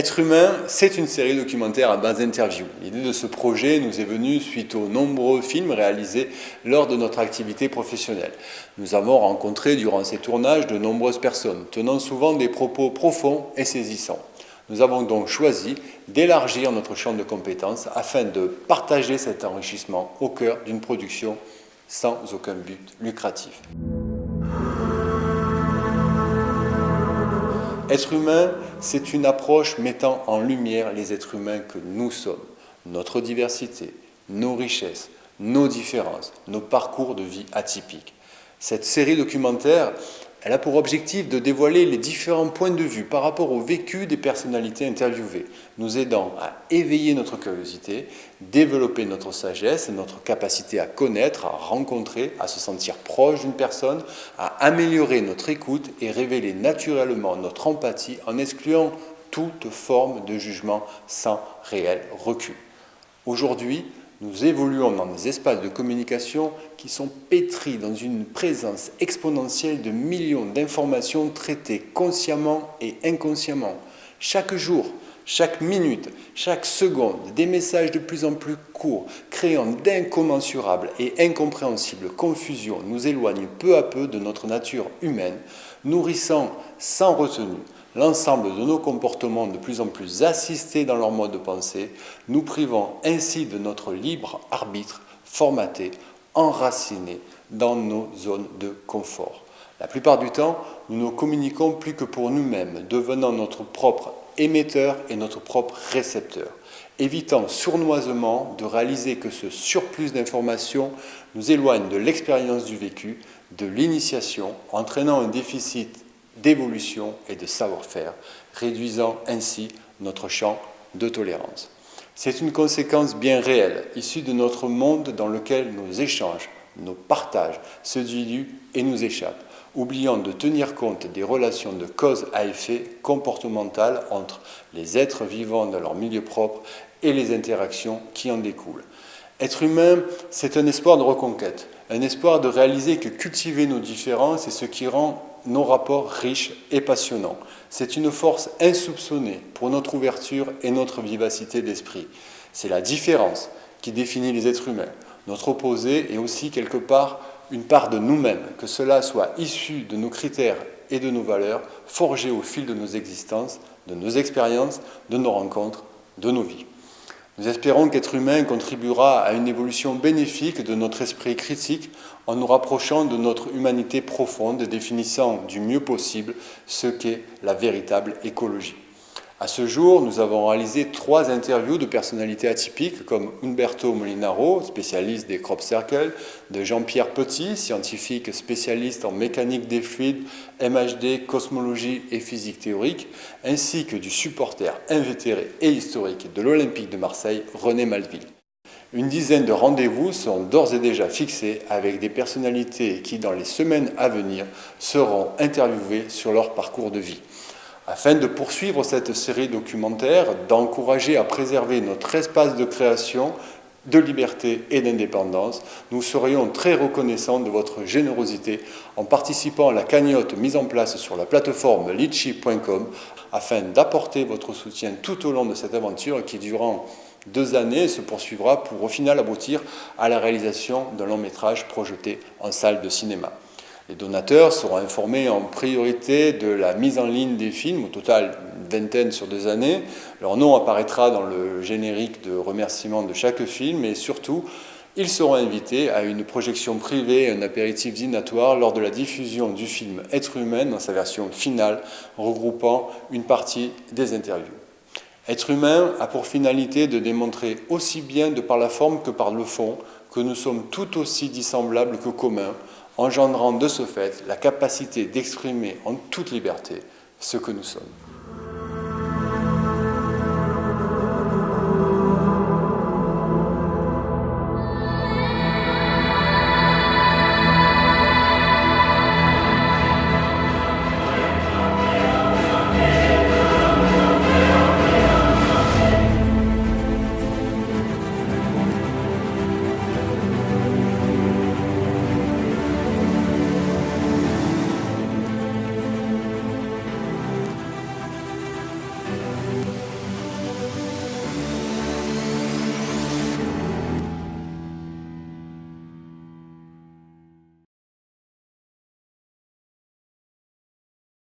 Être humain, c'est une série documentaire à base d'interviews. L'idée de ce projet nous est venue suite aux nombreux films réalisés lors de notre activité professionnelle. Nous avons rencontré durant ces tournages de nombreuses personnes, tenant souvent des propos profonds et saisissants. Nous avons donc choisi d'élargir notre champ de compétences afin de partager cet enrichissement au cœur d'une production sans aucun but lucratif. Être humain, c'est une approche mettant en lumière les êtres humains que nous sommes, notre diversité, nos richesses, nos différences, nos parcours de vie atypiques. Cette série documentaire, elle a pour objectif de dévoiler les différents points de vue par rapport au vécu des personnalités interviewées, nous aidant à éveiller notre curiosité, développer notre sagesse, notre capacité à connaître, à rencontrer, à se sentir proche d'une personne, à améliorer notre écoute et révéler naturellement notre empathie en excluant toute forme de jugement sans réel recul. Aujourd'hui, nous évoluons dans des espaces de communication qui sont pétris dans une présence exponentielle de millions d'informations traitées consciemment et inconsciemment. Chaque jour, chaque minute, chaque seconde, des messages de plus en plus courts, créant d'incommensurables et incompréhensibles confusions, nous éloignent peu à peu de notre nature humaine, nourrissant sans retenue l'ensemble de nos comportements de plus en plus assistés dans leur mode de pensée, nous privant ainsi de notre libre arbitre formaté, enraciné dans nos zones de confort. La plupart du temps, nous ne communiquons plus que pour nous-mêmes, devenant notre propre émetteur et notre propre récepteur, évitant sournoisement de réaliser que ce surplus d'informations nous éloigne de l'expérience du vécu, de l'initiation, entraînant un déficit d'évolution et de savoir-faire, réduisant ainsi notre champ de tolérance. C'est une conséquence bien réelle, issue de notre monde dans lequel nos échanges, nos partages se diluent et nous échappent, oubliant de tenir compte des relations de cause à effet comportementales entre les êtres vivants dans leur milieu propre et les interactions qui en découlent. Être humain, c'est un espoir de reconquête, un espoir de réaliser que cultiver nos différences est ce qui rend nos rapports riches et passionnants. C'est une force insoupçonnée pour notre ouverture et notre vivacité d'esprit. C'est la différence qui définit les êtres humains. Notre opposé est aussi quelque part une part de nous-mêmes, que cela soit issu de nos critères et de nos valeurs, forgés au fil de nos existences, de nos expériences, de nos rencontres, de nos vies. Nous espérons qu'être humain contribuera à une évolution bénéfique de notre esprit critique en nous rapprochant de notre humanité profonde et définissant du mieux possible ce qu'est la véritable écologie. À ce jour, nous avons réalisé 3 interviews de personnalités atypiques comme Umberto Molinaro, spécialiste des crop circles, de Jean-Pierre Petit, scientifique spécialiste en mécanique des fluides, MHD, cosmologie et physique théorique, ainsi que du supporter invétéré et historique de l'Olympique de Marseille, René Malville. Une dizaine de rendez-vous sont d'ores et déjà fixés avec des personnalités qui, dans les semaines à venir, seront interviewées sur leur parcours de vie. Afin de poursuivre cette série documentaire, d'encourager à préserver notre espace de création, de liberté et d'indépendance, nous serions très reconnaissants de votre générosité en participant à la cagnotte mise en place sur la plateforme litchi.com afin d'apporter votre soutien tout au long de cette aventure qui, durant 2 années, se poursuivra pour au final aboutir à la réalisation d'un long métrage projeté en salle de cinéma. Les donateurs seront informés en priorité de la mise en ligne des films, au total une vingtaine sur 2 années. Leur nom apparaîtra dans le générique de remerciement de chaque film et surtout, ils seront invités à une projection privée et un apéritif dînatoire lors de la diffusion du film Être humain dans sa version finale, regroupant une partie des interviews. Être humain a pour finalité de démontrer aussi bien de par la forme que par le fond que nous sommes tout aussi dissemblables que communs, engendrant de ce fait la capacité d'exprimer en toute liberté ce que nous sommes.